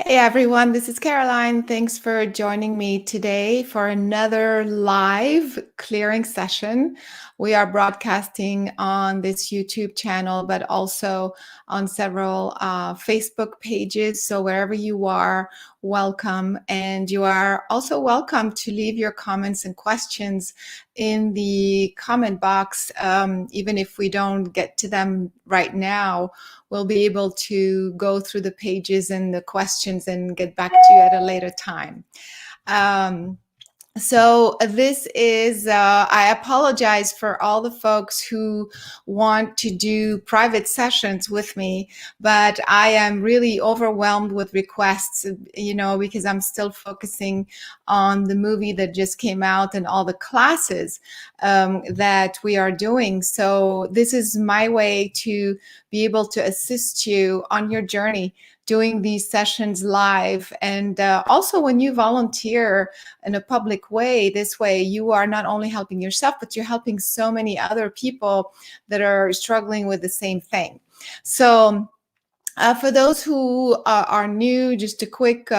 Hey everyone, this is Caroline. Thanks for joining me today for another live clearing session. We are broadcasting on this YouTube channel, but also on several Facebook pages. So wherever you are, welcome. And you are also welcome to leave your comments and questions in the comment box. Even if we don't get to them right now, we'll be able to go through the pages and the questions and get back to you at a later time. So this is, I apologize for all the folks who want to do private sessions with me, but I am really overwhelmed with requests, because I'm still focusing on the movie that just came out and all the classes that we are doing. So this is my way to be able to assist you on your journey doing these sessions live. And also when you volunteer in a public way, this way you are not only helping yourself, but you're helping so many other people that are struggling with the same thing. So for those who are new, just a quick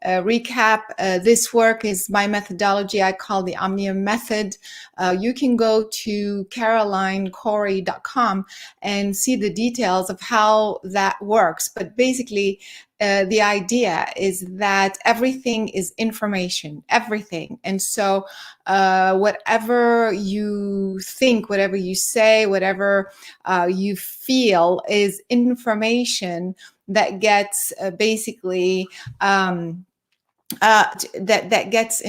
recap. This work is my methodology I call the Omnium Method. You can go to carolinecorey.com and see the details of how that works. But basically, the idea is that everything is information, everything. And so whatever you think, whatever you say, whatever you feel is information that gets basically that gets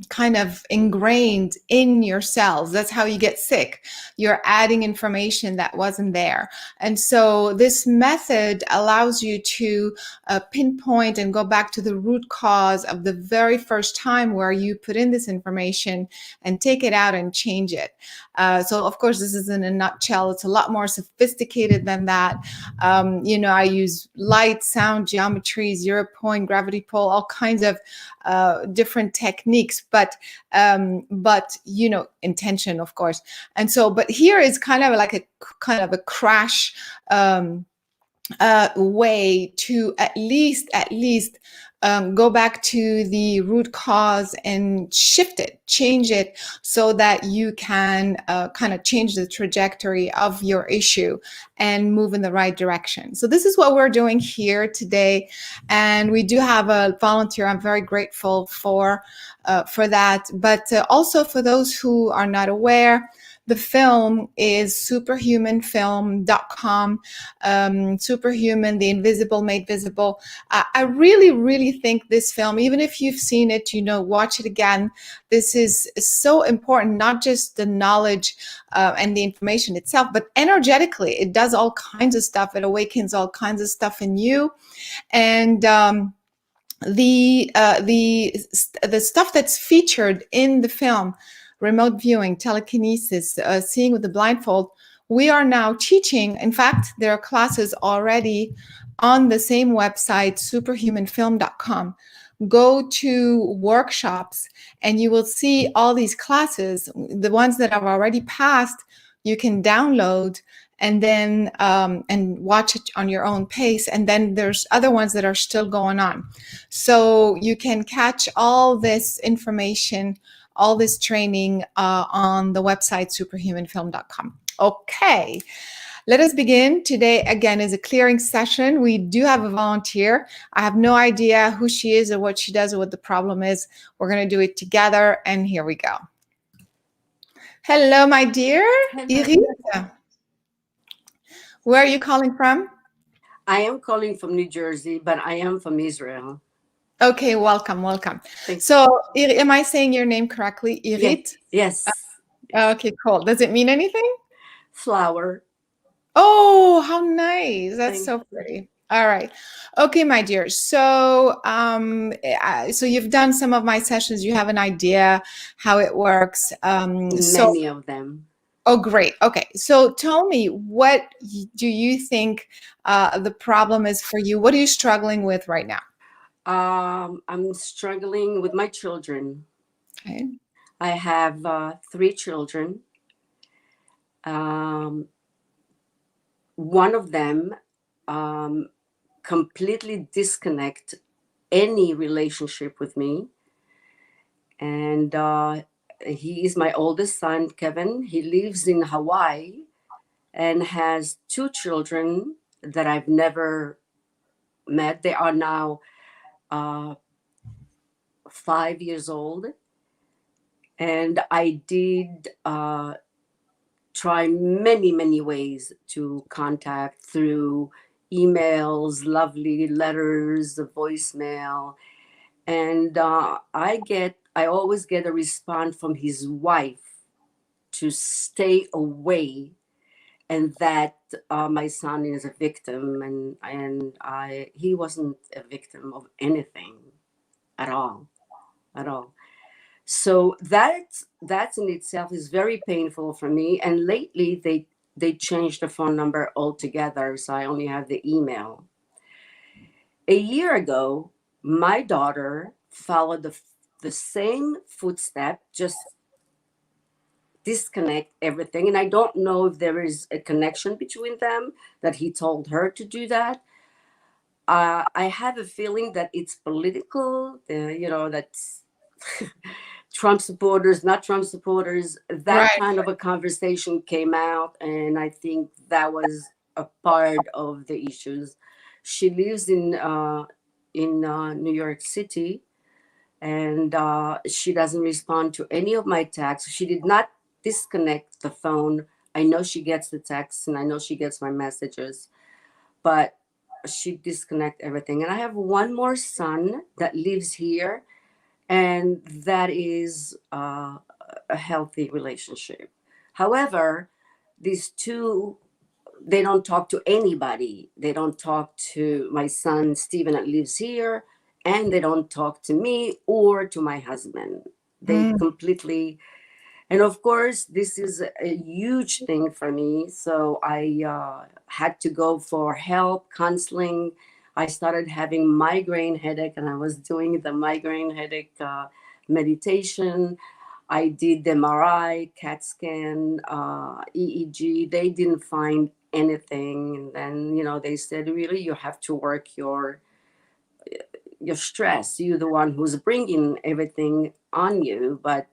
kind of ingrained in your cells. That's how you get sick. You're adding information that wasn't there. And so this method allows you to pinpoint and go back to the root cause of the very first time where you put in this information and take it out and change it. So of course, this is in a nutshell. It's a lot more sophisticated than that. I use light, sound, geometry, 0 point, gravity pole, all kinds of different techniques, but intention, of course. And so, but here is kind of like a crash way to at least go back to the root cause and shift it, change it, so that you can kind of change the trajectory of your issue and move in the right direction. So this is what we're doing here today, and we do have a volunteer. I'm very grateful for that, but also for those who are not aware, the film is superhumanfilm.com. Superhuman, the invisible made visible. I really, really think this film, even if you've seen it, watch it again. This is so important, not just the knowledge and the information itself, but energetically, it does all kinds of stuff. It awakens all kinds of stuff in you. And the stuff that's featured in the film, remote viewing, telekinesis, seeing with the blindfold, we are now teaching. In fact, there are classes already on the same website, superhumanfilm.com. Go to workshops and you will see all these classes. The ones that have already passed, you can download and then and watch it on your own pace. And then there's other ones that are still going on. So you can catch all this information, all this training on the website superhumanfilm.com. Okay, let us begin. Today, again, is a clearing session. We do have a volunteer. I have no idea who she is or what she does or what the problem is. We're going to do it together, and here we go. Hello, my dear. Iris. Where are you calling from? I am calling from New Jersey, but I am from Israel. Okay, welcome. So, am I saying your name correctly? Irit? Yes. Okay, cool. Does it mean anything? Flower. Oh, how nice. That's so pretty. All right. Okay, my dear. So, so you've done some of my sessions. You have an idea how it works. Many of them. Oh, great. Okay. So tell me, what do you think the problem is for you? What are you struggling with right now? I'm struggling with my children. Okay. I have 3 children. One of them completely disconnect any relationship with me. And he is my oldest son, Kevin. He lives in Hawaii and has two children that I've never met. They are now uh, 5 years old. And I did try many, many ways to contact through emails, lovely letters, voicemail. And I always get a response from his wife to stay away, and that my son is a victim, and he wasn't a victim of anything at all, at all. So that in itself is very painful for me. And lately they changed the phone number altogether, so I only have the email. A year ago, my daughter followed the same footstep, just disconnect everything. And I don't know if there is a connection between them, that he told her to do that. I have a feeling that it's political, that's Trump supporters, not Trump supporters. That Right. kind of a conversation came out, and I think that was a part of the issues. She lives in New York City, and she doesn't respond to any of my texts. She did not disconnect the phone. I know she gets the texts, and I know she gets my messages, but she disconnect everything. And I have one more son that lives here, and that is a healthy relationship. However, these two, they don't talk to anybody. They don't talk to my son Stephen that lives here, and they don't talk to me or to my husband. They Mm. completely, and of course, this is a huge thing for me. So I had to go for help, counseling. I started having migraine headache, and I was doing the migraine headache meditation. I did MRI, CAT scan, EEG. They didn't find anything, and then they said, really, you have to work your stress. You're the one who's bringing everything on you, but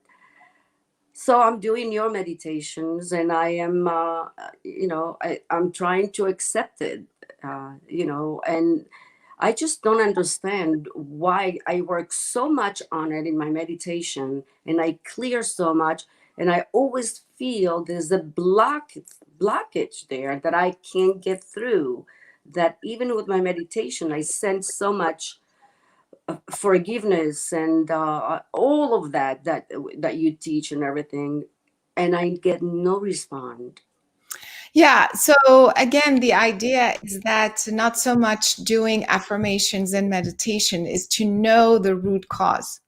so I'm doing your meditations, and I am, I'm trying to accept it, and I just don't understand why I work so much on it in my meditation, and I clear so much, and I always feel there's a blockage there that I can't get through. That even with my meditation, I sense so much forgiveness and all of that you teach and everything, and I get no response. Yeah. So again, the idea is that not so much doing affirmations and meditation is to know the root cause.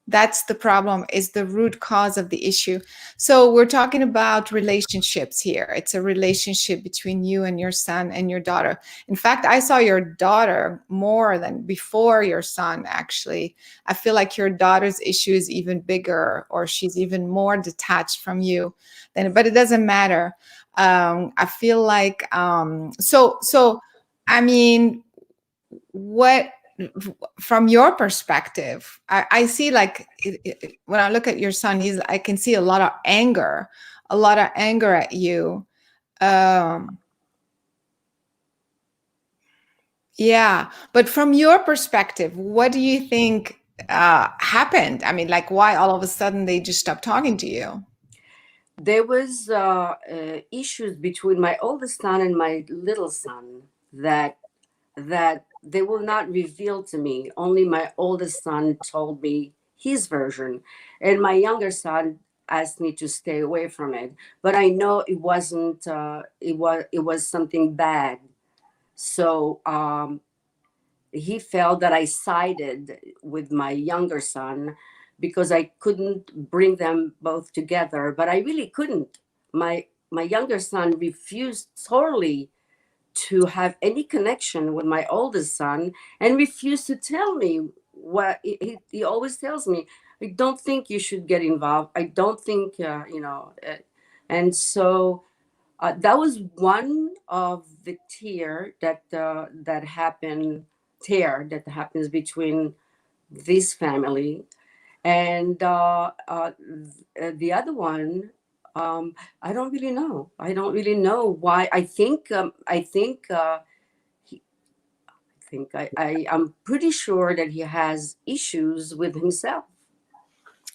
That's the problem, is the root cause of the issue. So we're talking about relationships here. It's a relationship between you and your son and your daughter. In fact, I saw your daughter more than before your son, actually. I feel like your daughter's issue is even bigger, or she's even more detached from you than, but it doesn't matter. I feel like so I mean, what, from your perspective, I see, like, when I look at your son, I can see a lot of anger at you. um yeah, but from your perspective, what do you think happened? I mean, like, why all of a sudden they just stopped talking to you? There was issues between my oldest son and my little son that they will not reveal to me. Only my oldest son told me his version, and my younger son asked me to stay away from it. But I know it wasn't. It was something bad. So he felt that I sided with my younger son because I couldn't bring them both together. But I really couldn't. My younger son refused totally to have any connection with my oldest son, and refused to tell me what he always tells me. I don't think you should get involved. I don't think and so That was one of the tear that happens between this family, and the other one, I don't really know. I don't really know why. I'm pretty sure that he has issues with himself.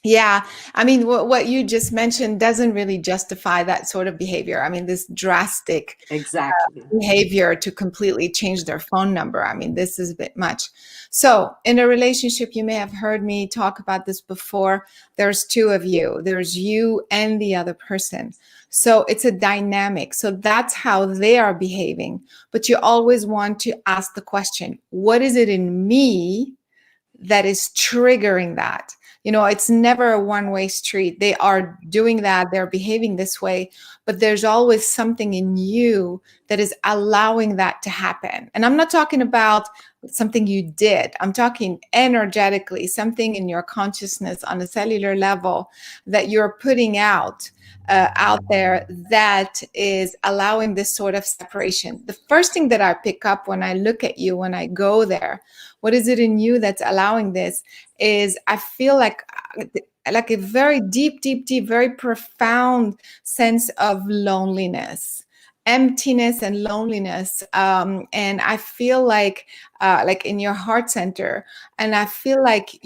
Yeah, I mean, what you just mentioned doesn't really justify that sort of behavior. I mean, this drastic Exactly. behavior to completely change their phone number. I mean, this is a bit much. So, in a relationship, you may have heard me talk about this before. There's two of you, there's you and the other person. So, it's a dynamic. So, that's how they are behaving. But you always want to ask the question, what is it in me that is triggering that? You know, it's never a one-way street. They are doing that, they're behaving this way, but there's always something in you that is allowing that to happen. And I'm not talking about something you did, I'm talking energetically, something in your consciousness on a cellular level that you're putting out there that is allowing this sort of separation. The first thing that I pick up when I look at you, when I go there, what is it in you that's allowing this, is I feel like a very deep, very profound sense of loneliness, emptiness and loneliness. And I feel like in your heart center, and I feel like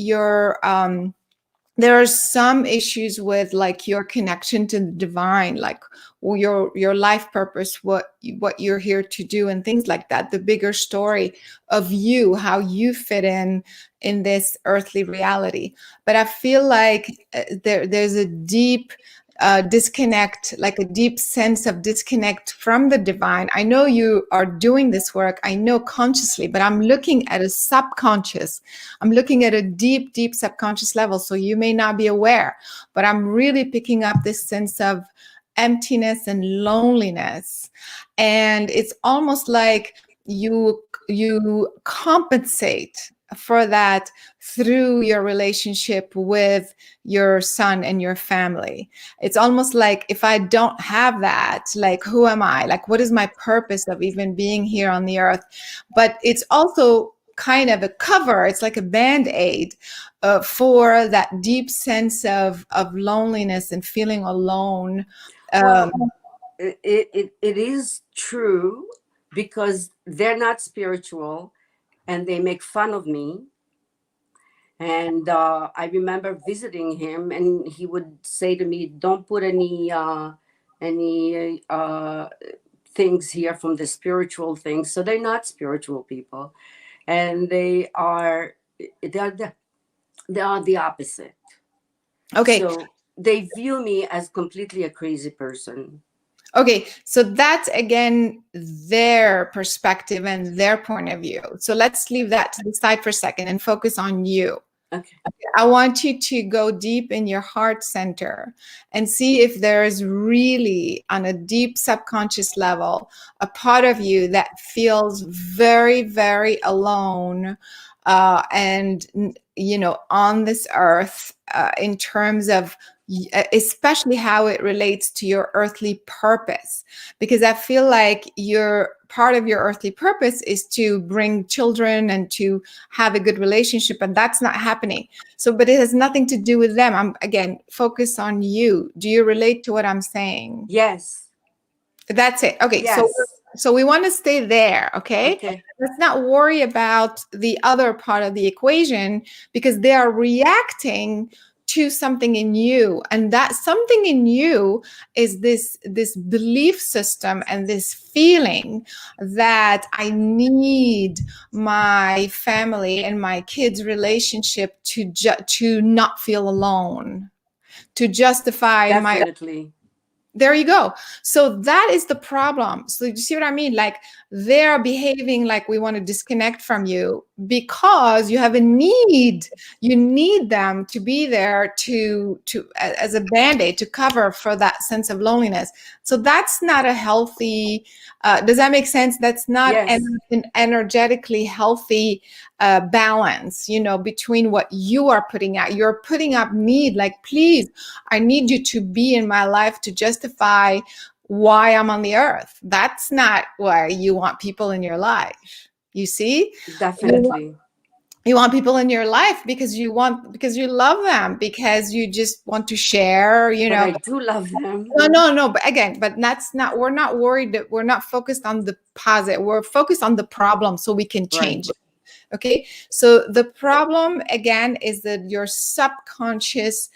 there are some issues with like your connection to the divine, like your life purpose, what you're here to do, and things like that. The bigger story of you, how you fit in this earthly reality. But I feel like there's a deep disconnect, like a deep sense of disconnect from the divine. I know you are doing this work, I know consciously, but I'm looking at a subconscious. I'm looking at a deep subconscious level. So you may not be aware, but I'm really picking up this sense of emptiness and loneliness. And it's almost like you compensate for that through your relationship with your son and your family. It's almost like, if I don't have that, like, who am I? Like, what is my purpose of even being here on the earth? But it's also kind of a cover. It's like a band-aid for that deep sense of loneliness and feeling alone. Well, it is true, because they're not spiritual and they make fun of me. And I remember visiting him, and he would say to me, "Don't put any things here from the spiritual things." So they're not spiritual people, and they are the opposite. Okay. So they view me as completely a crazy person. Okay, so that's again their perspective and their point of view. So let's leave that to the side for a second and focus on you. Okay. I want you to go deep in your heart center and see if there is really, on a deep subconscious level, a part of you that feels very alone, and on this earth, in terms of especially how it relates to your earthly purpose. Because I feel like part of your earthly purpose is to bring children and to have a good relationship, and that's not happening. So, but it has nothing to do with them. I'm again focus on you. Do you relate to what I'm saying? Yes. That's it. Okay. Yes. So we want to stay there. Okay. Okay. Let's not worry about the other part of the equation, because they are reacting to something in you, and that something in you is this belief system and this feeling that I need my family and my kids' relationship to not feel alone, to justify my. Definitely. There you go. So that is the problem. So you see what I mean? Like, they're behaving like we want to disconnect from you because you have a need. You need them to be there to as a band-aid to cover for that sense of loneliness. So that's not a healthy, does that make sense? That's not Yes. an energetically healthy balance, between what you are putting out. You're putting up need, like, please, I need you to be in my life to justify why I'm on the earth. That's not why you want people in your life. You see? Definitely. You want people in your life because you love them, because you just want to share, But I do love them. no, but again, but that's not, we're not worried, that we're not focused on the positive, we're focused on the problem so we can Right. change it. Okay, so the problem again is that your subconscious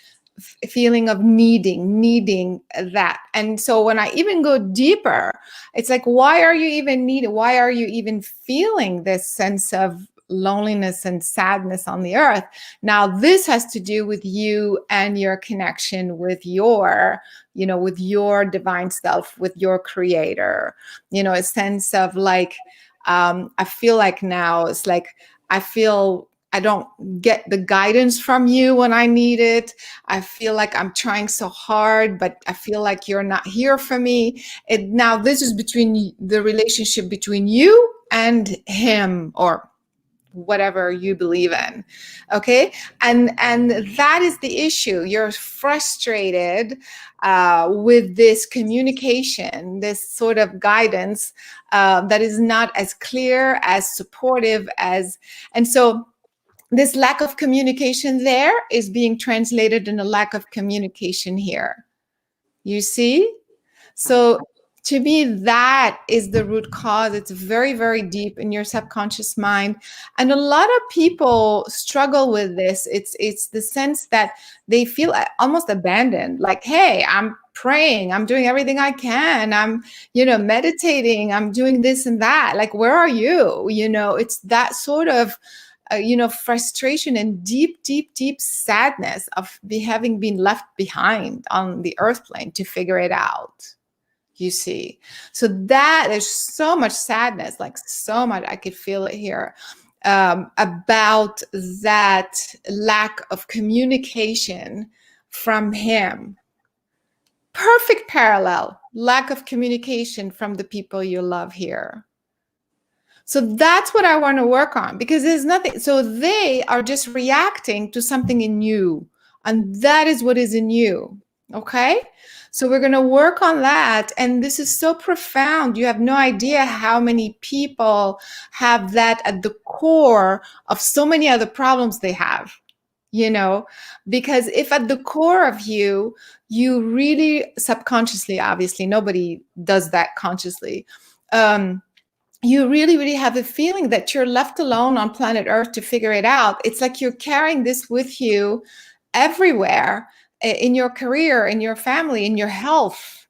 feeling of needing that. And so when I even go deeper, it's like, why are you even needed? Why are you even feeling this sense of loneliness and sadness on the earth? Now this has to do with you and your connection with your, with your divine self, with your creator, a sense of like, I feel like now it's like, I feel I don't get the guidance from you when I need it. I feel like I'm trying so hard, but I feel like you're not here for me. Now this is between the relationship between you and him, or whatever you believe in. Okay, and that is the issue. You're frustrated with this communication, this sort of guidance that is not as clear, as supportive as, and so this lack of communication there is being translated in a lack of communication here. You see? So to me, that is the root cause. It's very, very deep in your subconscious mind. And a lot of people struggle with this. It's the sense that they feel almost abandoned. Like, hey, I'm praying, I'm doing everything I can, I'm, meditating, I'm doing this and that. Like, where are you? It's that sort of frustration and deep, deep, deep sadness of having been left behind on the earth plane to figure it out. You see, so that there's so much sadness, like so much, I could feel it here, about that lack of communication from him. Perfect parallel, lack of communication from the people you love here. So that's what I want to work on, because there's nothing. So they are just reacting to something in you, and that is what is in you. Okay. So we're going to work on that. And this is so profound. You have no idea how many people have that at the core of so many other problems they have, because if at the core of you, you really subconsciously, obviously, nobody does that consciously. You really, really have a feeling that you're left alone on planet Earth to figure it out. It's like you're carrying this with you everywhere, in your career, in your family, in your health.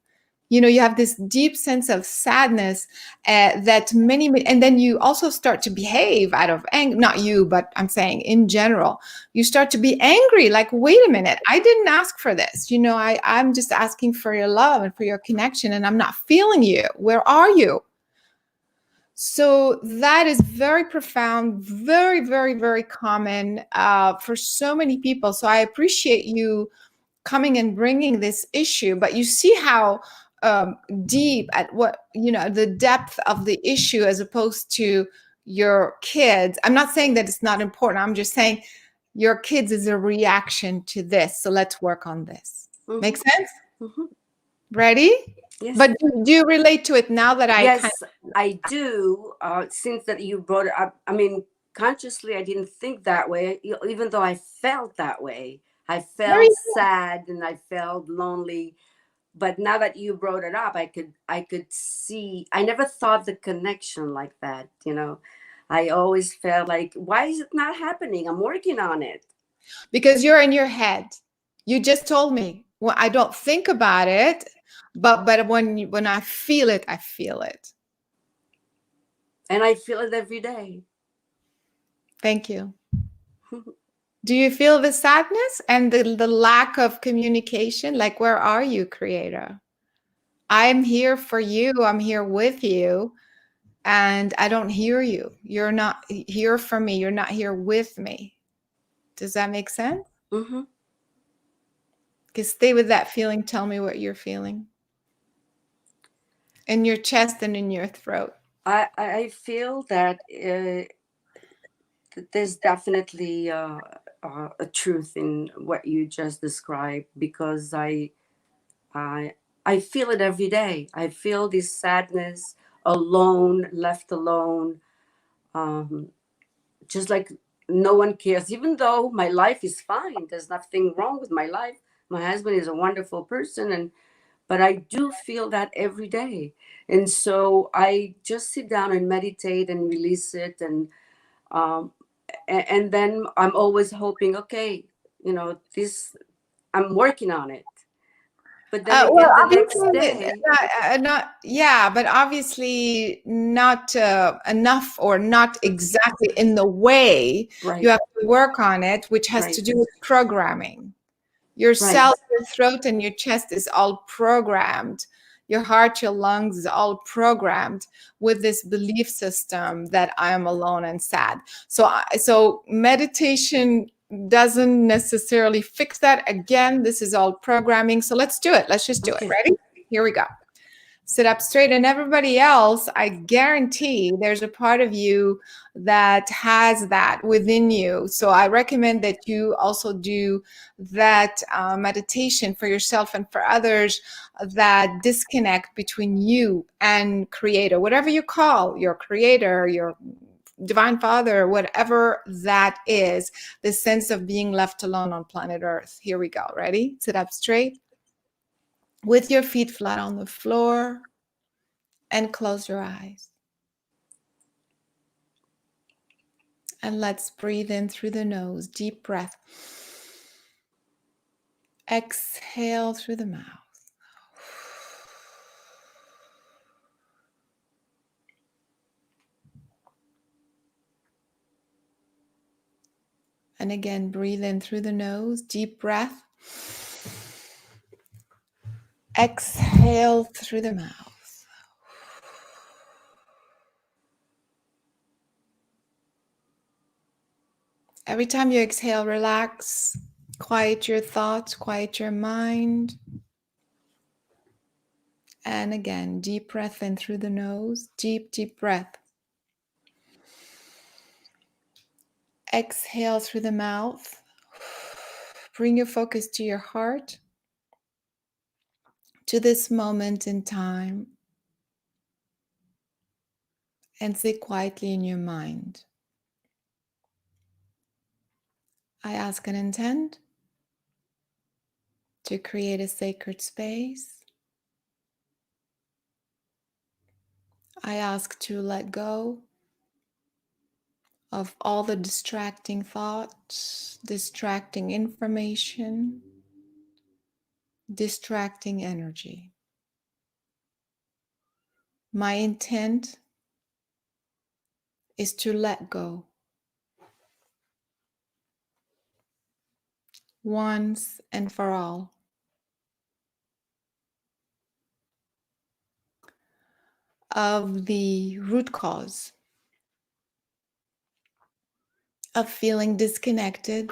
You have this deep sense of sadness that and then you also start to behave out of anger. Not you, but I'm saying in general, you start to be angry. Like, wait a minute, I didn't ask for this. I'm just asking for your love and for your connection, and I'm not feeling you. Where are you? So that is very profound, very, very, very common for so many people. So I appreciate you coming and bringing this issue, but you see how deep at the depth of the issue, as opposed to your kids. I'm not saying that it's not important. I'm just saying your kids is a reaction to this. So let's work on this. Mm-hmm. Make sense? Mm-hmm. Ready? Yes. But do you relate to it now that Yes, I do. Since that you brought it up, I mean, consciously, I didn't think that way, even though I felt that way. I very felt sad and I felt lonely. But now that you brought it up, I could see. I never thought the connection like that. I always felt like, why is it not happening? I'm working on it. because you're in your head. You just told me, well, I don't think about it, but when I feel it, I feel it. And I feel it every day. Thank you. Do you feel the sadness and the lack of communication? Like, where are you, creator? I'm here for you. I'm here with you. And I don't hear you. You're not here for me. You're not here with me. Does that make sense? Mm-hmm. Because stay with that feeling. Tell me what you're feeling in your chest and in your throat. I feel that there's definitely a truth in what you just described, because I I feel it every day. I feel this sadness, alone, left alone, um, just like no one cares. Even though my life is fine, there's nothing wrong with my life. My husband is a wonderful person, and but I do feel that every day. And so I just sit down and meditate and release it, um, and then I'm always hoping, okay, this, I'm working on it. But then Well, again, the next obviously, day, yeah, but obviously not enough, or not exactly in the way. You right, have to work on it, which has to right, do with programming. Your right, cells, your throat, and your chest is all programmed. Your heart, your lungs is all programmed with this belief system that I am alone and sad. So meditation doesn't necessarily fix that. Again, this is all programming. So let's do it. Let's just do it. okay, Ready? Here we go. Sit up straight. And everybody else, I guarantee there's a part of you that has that within you. So I recommend that you also do that meditation for yourself and for others, that disconnect between you and creator, whatever you call your creator, your divine father, whatever that is, the sense of being left alone on planet Earth. Here we go. Ready? Sit up straight with your feet flat on the floor and close your eyes. And let's breathe in through the nose. Deep breath. Exhale through the mouth. And again, breathe in through the nose. Deep breath. Exhale through the mouth. Every time you exhale, relax. Quiet your thoughts, quiet your mind. And again, deep breath in through the nose. Deep, deep breath. Exhale through the mouth. Bring your focus to your heart, to this moment in time, and sit quietly in your mind. I ask and intend to create a sacred space. I ask to let go of all the distracting thoughts, distracting information, distracting energy. My intent is to let go once and for all of the root cause of feeling disconnected,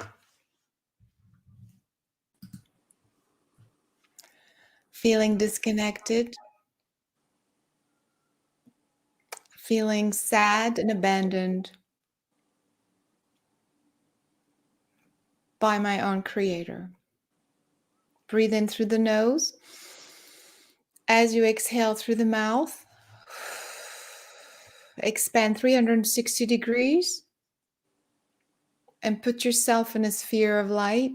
feeling disconnected, feeling sad and abandoned by my own creator. Breathe in through the nose. As you exhale through the mouth, expand 360 degrees and put yourself in a sphere of light.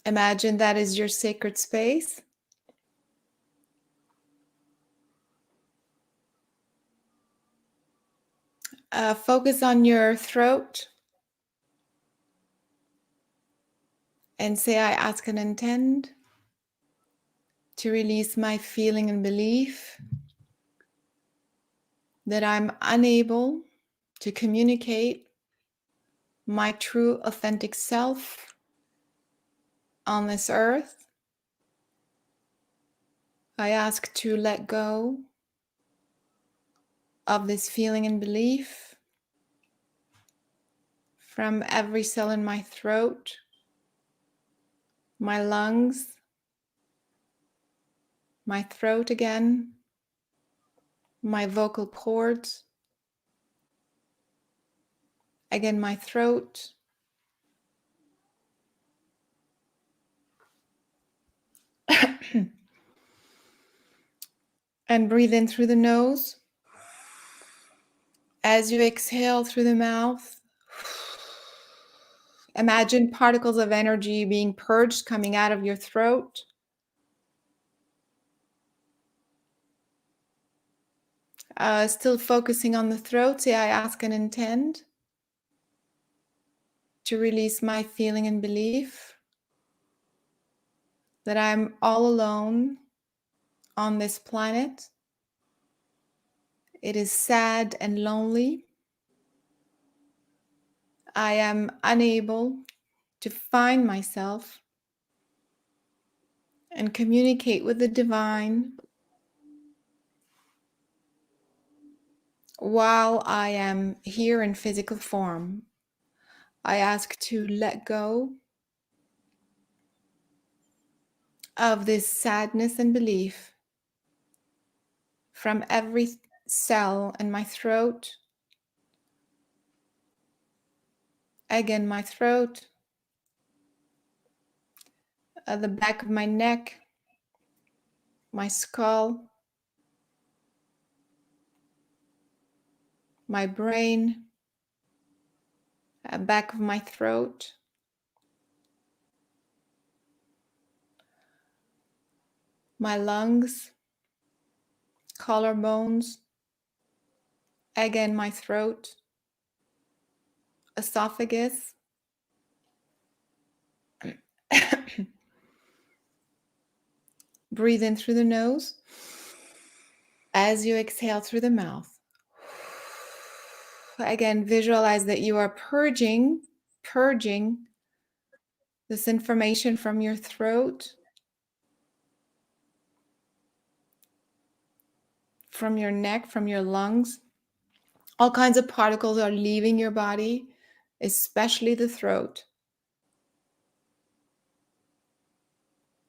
Imagine that is your sacred space. Focus on your throat and say, I ask and intend to release my feeling and belief that I'm unable to communicate my true authentic self on this earth. I ask to let go of this feeling and belief from every cell in my throat, my lungs, my throat again, my vocal cords, again my throat, And breathe in through the nose. As you exhale through the mouth, imagine particles of energy being purged coming out of your throat. Still focusing on the throat, say, I ask and intend to release my feeling and belief that I'm all alone on this planet. It is sad and lonely. I am unable to find myself and communicate with the divine while I am here in physical form. I ask to let go of this sadness and belief from every cell in my throat. Again, my throat, at the back of my neck, my skull, my brain, back of my throat, my lungs, collarbones, again, my throat, esophagus. Breathe in through the nose. As you exhale through the mouth, again, visualize that you are purging this information from your throat, from your neck, from your lungs. All kinds of particles are leaving your body, especially the throat.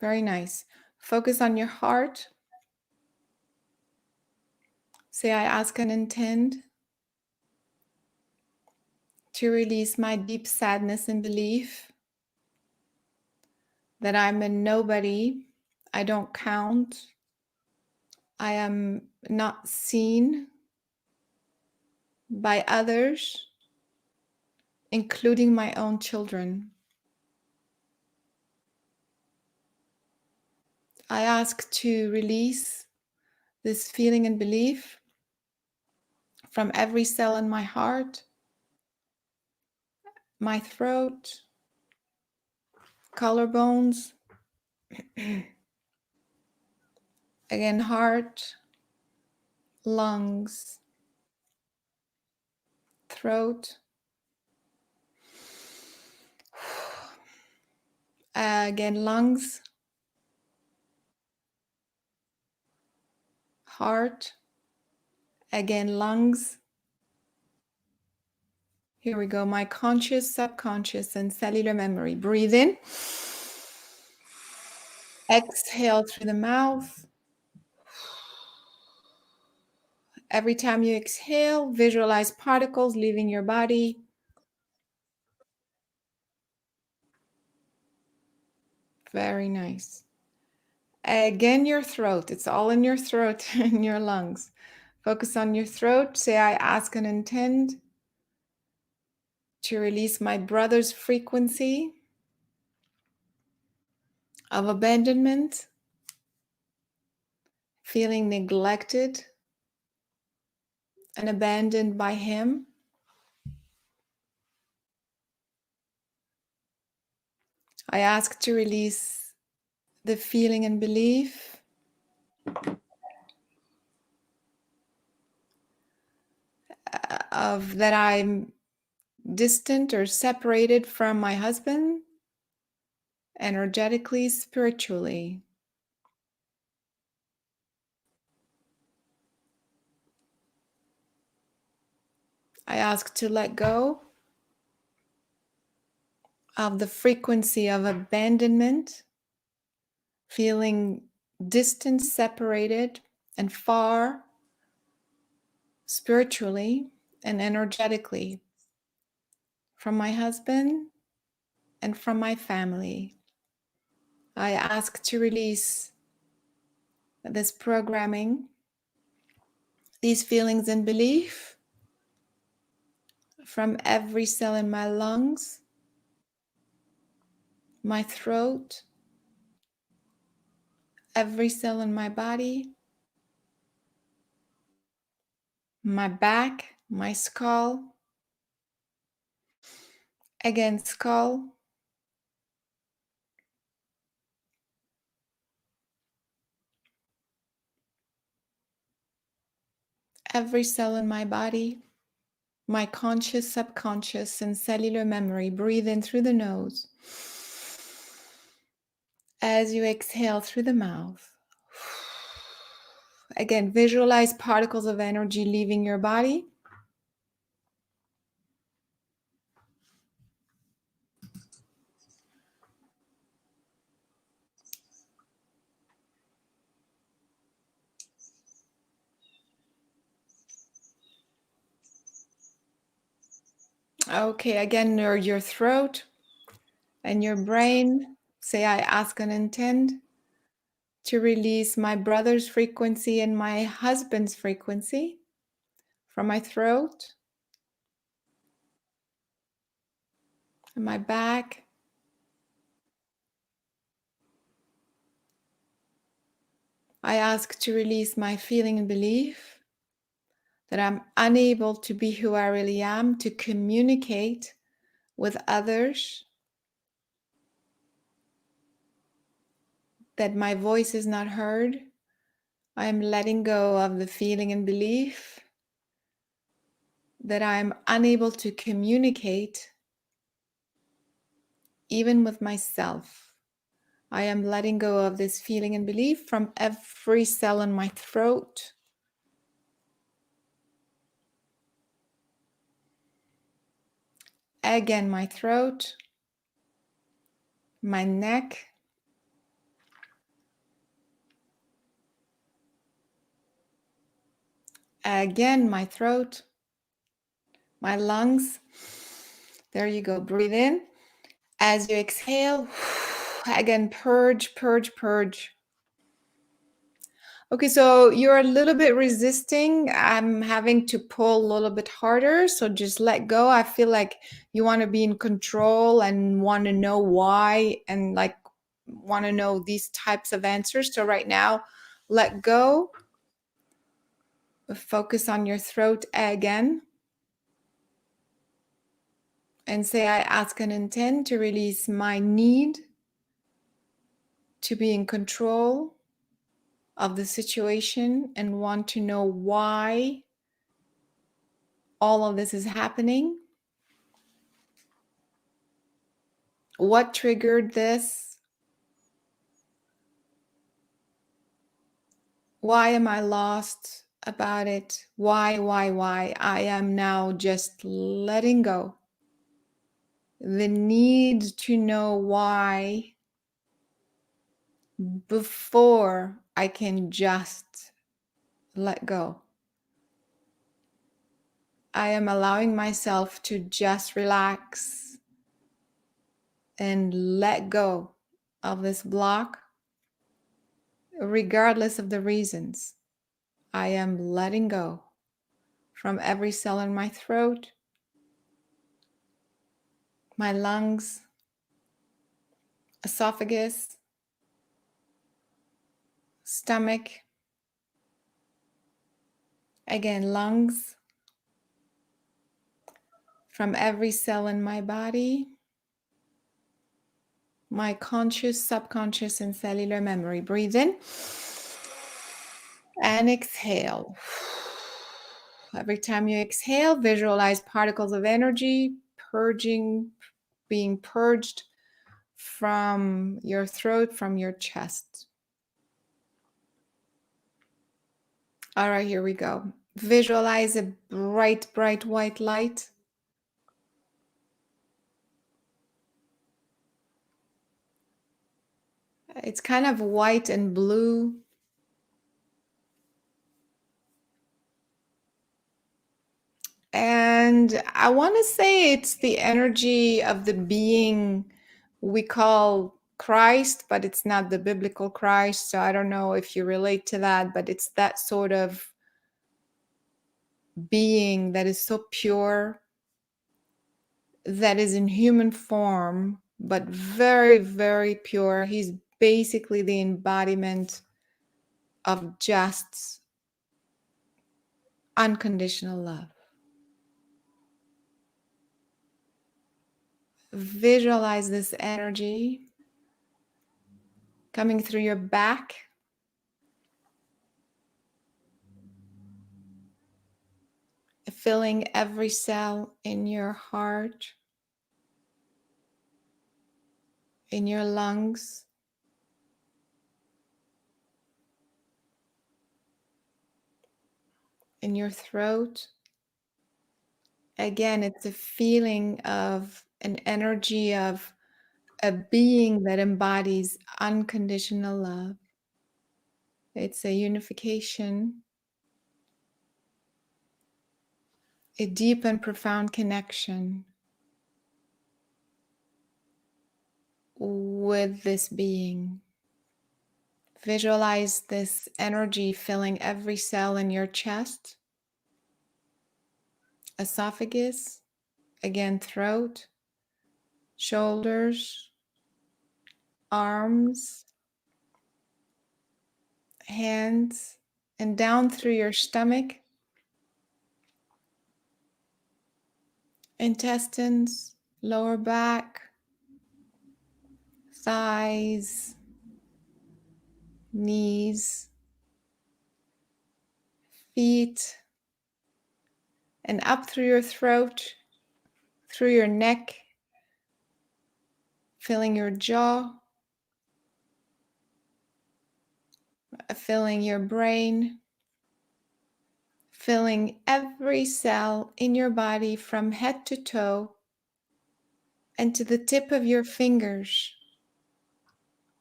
Very nice. Focus on your heart. Say, I ask and intend to release my deep sadness and belief that I'm a nobody. I don't count. I am not seen by others, including my own children. I ask to release this feeling and belief from every cell in my heart, my throat, collarbones, again, heart, lungs, throat, again, lungs, heart, again, lungs. Here we go, my conscious, subconscious, and cellular memory. Breathe in. Exhale through the mouth. Every time you exhale, visualize particles leaving your body. Very nice. Again, your throat. It's all in your throat and your lungs. Focus on your throat. Say, I ask and intend to release my brother's frequency of abandonment, feeling neglected and abandoned by him. I ask to release the feeling and belief of that I'm distant or separated from my husband, energetically, spiritually. I ask to let go of the frequency of abandonment, feeling distant, separated, and far spiritually and energetically from my husband and from my family. I ask to release this programming, these feelings and belief from every cell in my lungs, my throat, every cell in my body, my back, my skull, again, skull, every cell in my body, my conscious, subconscious, and cellular memory. Breathe in through the nose. As you exhale through the mouth. Again, visualize particles of energy leaving your body. Okay, again, your throat and your brain. Say, I ask and intend to release my brother's frequency and my husband's frequency from my throat and my back. I ask to release my feeling and belief that I'm unable to be who I really am, to communicate with others, that my voice is not heard. I am letting go of the feeling and belief that I'm unable to communicate even with myself. I am letting go of this feeling and belief from every cell in my throat. Again, my throat, my neck, again, my throat, my lungs. There you go. Breathe in. As you exhale, again, purge, purge, purge. Okay, so you're a little bit resisting. I'm having to pull a little bit harder. So just let go. I feel like you want to be in control and want to know why and like want to know these types of answers. So right now, let go. Focus on your throat again. And say, I ask and intend to release my need to be in control of the situation and want to know why all of this is happening. What triggered this? Why am I lost about it? Why? I am now just letting go. The need to know why before I can just let go. I am allowing myself to just relax and let go of this block, regardless of the reasons. I am letting go from every cell in my throat, my lungs, esophagus, stomach, again, lungs, from every cell in my body, my conscious, subconscious, and cellular memory. Breathe in and exhale. Every time you exhale, visualize particles of energy purging, being purged from your throat, from your chest. All right, here we go. Visualize a bright, bright white light. It's kind of white and blue. And I want to say it's the energy of the being we call Christ, but it's not the biblical Christ. So I don't know if you relate to that, but it's that sort of being that is so pure, that is in human form, but very, very pure. He's basically the embodiment of just unconditional love. Visualize this energy coming through your back, filling every cell in your heart, in your lungs, in your throat. Again, it's a feeling of an energy of a being that embodies unconditional love. It's a unification, a deep and profound connection with this being. Visualize this energy filling every cell in your chest, esophagus, again, throat, shoulders, arms, hands, and down through your stomach, intestines, lower back, thighs, knees, feet, and up through your throat, through your neck, filling your jaw, filling your brain, filling every cell in your body from head to toe and to the tip of your fingers.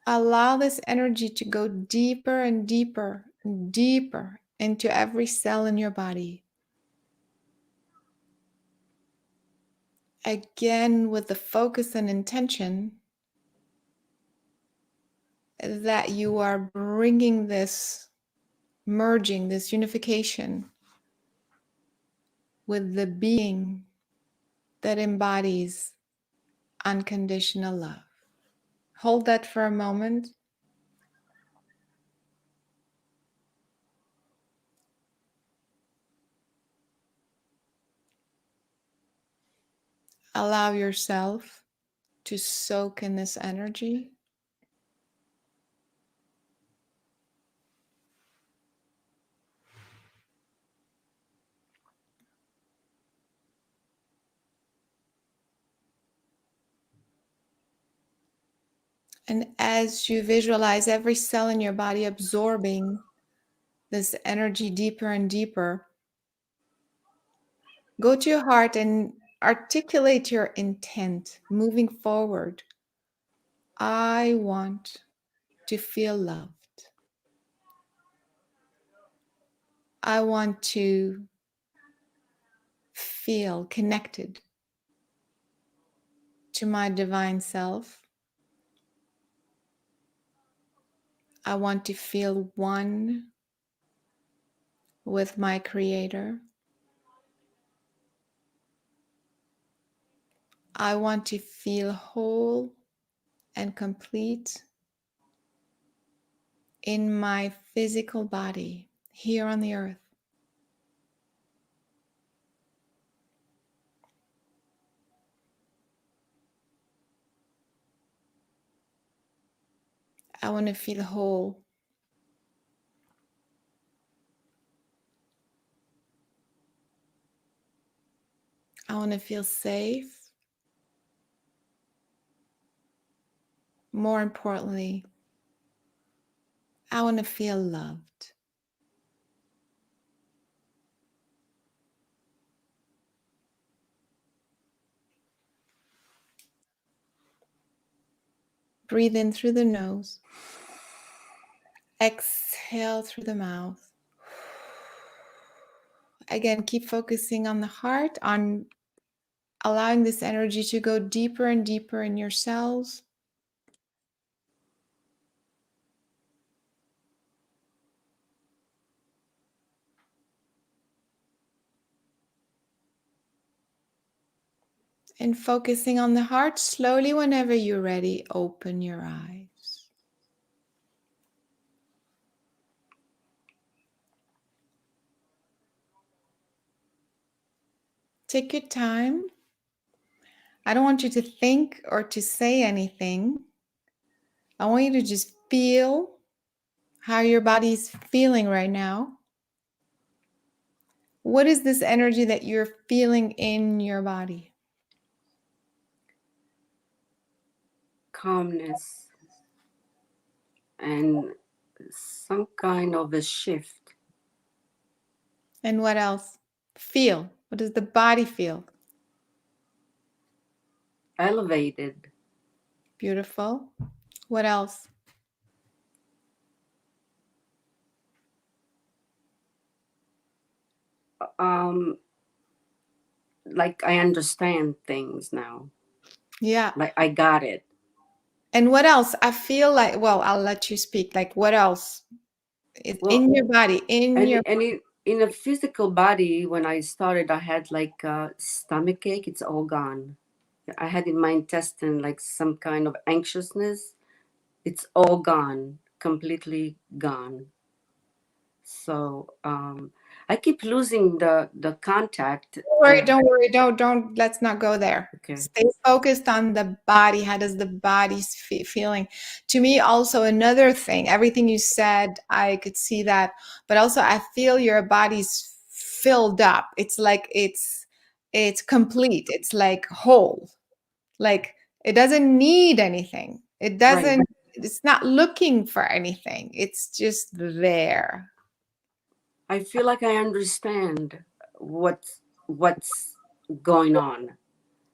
Allow this energy to go deeper and deeper and deeper into every cell in your body. Again, with the focus and intention that you are bringing this merging, this unification with the being that embodies unconditional love. Hold that for a moment. Allow yourself to soak in this energy. And as you visualize every cell in your body absorbing this energy deeper and deeper, go to your heart and articulate your intent moving forward. I want to feel loved. I want to feel connected to my divine self. I want to feel one with my Creator. I want to feel whole and complete in my physical body here on the earth. I want to feel whole. I want to feel safe. More importantly, I want to feel loved. Breathe in through the nose. Exhale through the mouth. Again, keep focusing on the heart, on allowing this energy to go deeper and deeper in your cells. And focusing on the heart, slowly, whenever you're ready, open your eyes. Take your time. I don't want you to think or to say anything. I want you to just feel how your body's feeling right now. What is this energy that you're feeling in your body? Calmness and some kind of a shift. And what else? Feel. What does the body feel? Elevated. Beautiful. What else? Um, like I understand things now. Yeah. Like I got it. And what else? I feel like, well, I'll let you speak. Like, what else? Well, In your body, in your in a physical body, when I started, I had like a stomach ache. It's all gone. I had in my intestine like some kind of anxiousness. It's all gone, completely gone. So I keep losing the contact. don't worry, don't, let's not go there. Okay. Stay focused on the body. How does the body's feeling? To me, also another thing, everything you said, I could see that, but also I feel your body's filled up. It's like it's complete. It's like whole. Like it doesn't need anything. It Right. doesn't, it's not looking for anything. It's just there. I feel like I understand what's going on.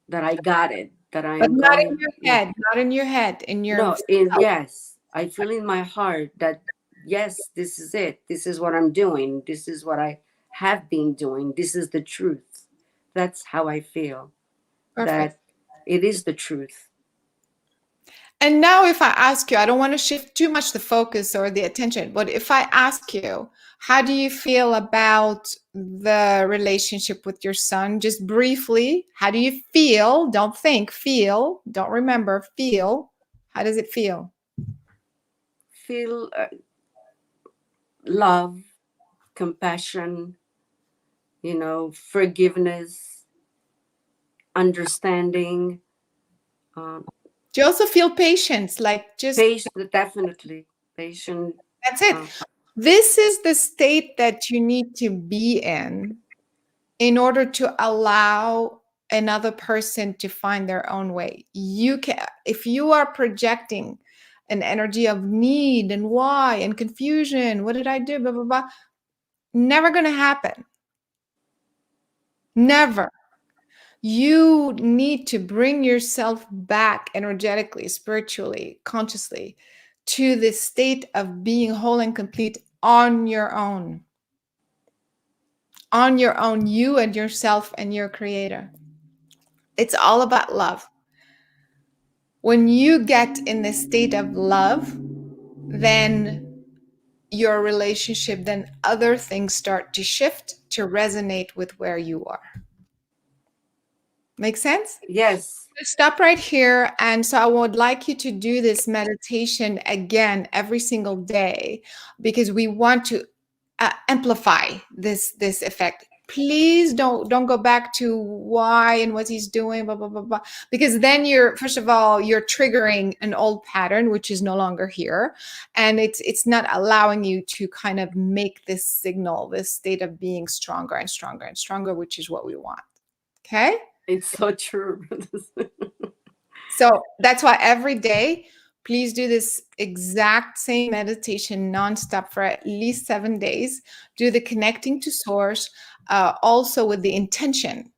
That I got it. That I But am not in going. your Yeah. head, not in your head, in your No. In yes, I feel in my heart that yes, this is it. This is what I'm doing. This is what I have been doing. This is the truth. That's how I feel. perfect. That it is the truth. And now, if I ask you, I don't want to shift too much the focus or the attention, but if I ask you, how do you feel about the relationship with your son? Just briefly, how do you feel? Don't think, feel. Don't remember, feel. How does it feel? Feel love, compassion, forgiveness, understanding, um, Do you also feel patience? Like just patient, definitely patient. that's it. Uh, This is the state that you need to be in order to allow another person to find their own way. You can, if you are projecting an energy of need and why and confusion, what did I do, blah blah blah, never going to happen. Never. You need to bring yourself back energetically, spiritually, consciously to the state of being whole and complete on your own. On your own, you and yourself and your creator. It's all about love. When you get in this state of love, then your relationship, then other things start to shift to resonate with where you are. Make sense? yes, Stop right here. And so I would like you to do this meditation again every single day because we want to amplify this effect. Please don't go back to why and what he's doing, blah blah blah blah, because then you're, first of all, you're triggering an old pattern which is no longer here, and it's not allowing you to kind of make this signal, this state of being stronger and stronger and stronger, which is what we want. Okay. it's so true. So that's why every day, please do this exact same meditation nonstop for at least 7 days. Do the connecting to source, also with the intention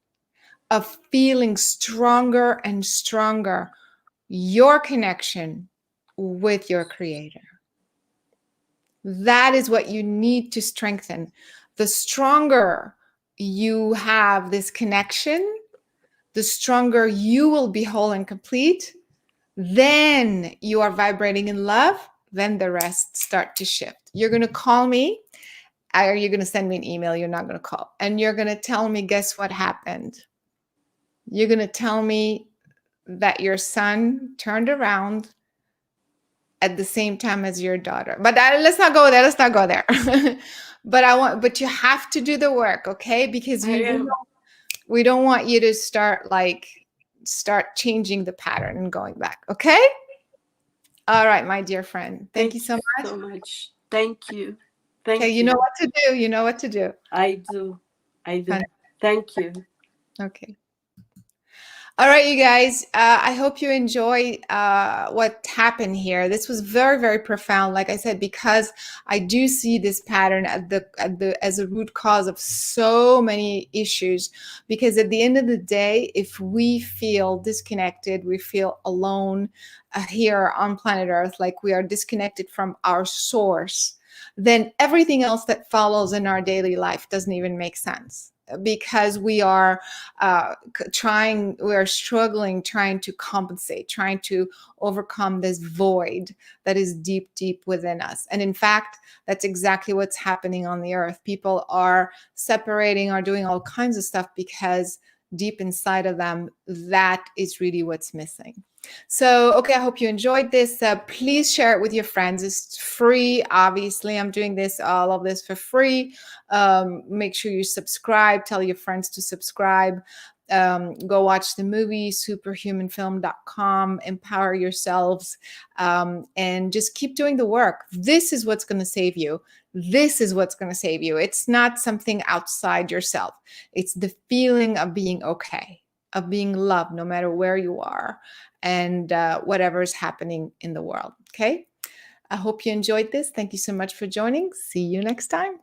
of feeling stronger and stronger your connection with your creator. That is what you need to strengthen. The stronger you have this connection, the stronger you will be whole and complete. Then you are vibrating in love. Then the rest start to shift. You're going to call me, or you're going to send me an email. You're not going to call. And you're going to tell me, guess what happened? you're going to tell me that your son turned around at the same time as your daughter. But let's not go there. Let's not go there. But you have to do the work, okay? Because I am. we don't want you to start changing the pattern and going back, okay? All right, my dear friend. Thank you so much. So much. Thank you. Thank Okay, you you. know what to do. You know what to do. I do. I do. Thank you. Okay. All right, you guys. I hope you enjoy what happened here. This was very, very profound. Like I said, because I do see this pattern as a root cause of so many issues. Because at the end of the day, if we feel disconnected, we feel alone here on planet Earth, like we are disconnected from our source, then everything else that follows in our daily life doesn't even make sense, because we are struggling, trying to compensate, trying to overcome this void that is deep, deep within us. And in fact, that's exactly what's happening on the earth. People are separating, are doing all kinds of stuff because deep inside of them, that is really what's missing. So, okay, I hope you enjoyed this. Please share it with your friends. It's free. Obviously, I'm doing all of this for free. Make sure you subscribe. Tell your friends to subscribe. Go watch the movie, superhumanfilm.com. Empower yourselves, and just keep doing the work. This is what's going to save you. This is what's going to save you. It's not something outside yourself. It's the feeling of being okay, of being loved, no matter where you are and whatever is happening in the world. Okay. I hope you enjoyed this. Thank you so much for joining. See you next time.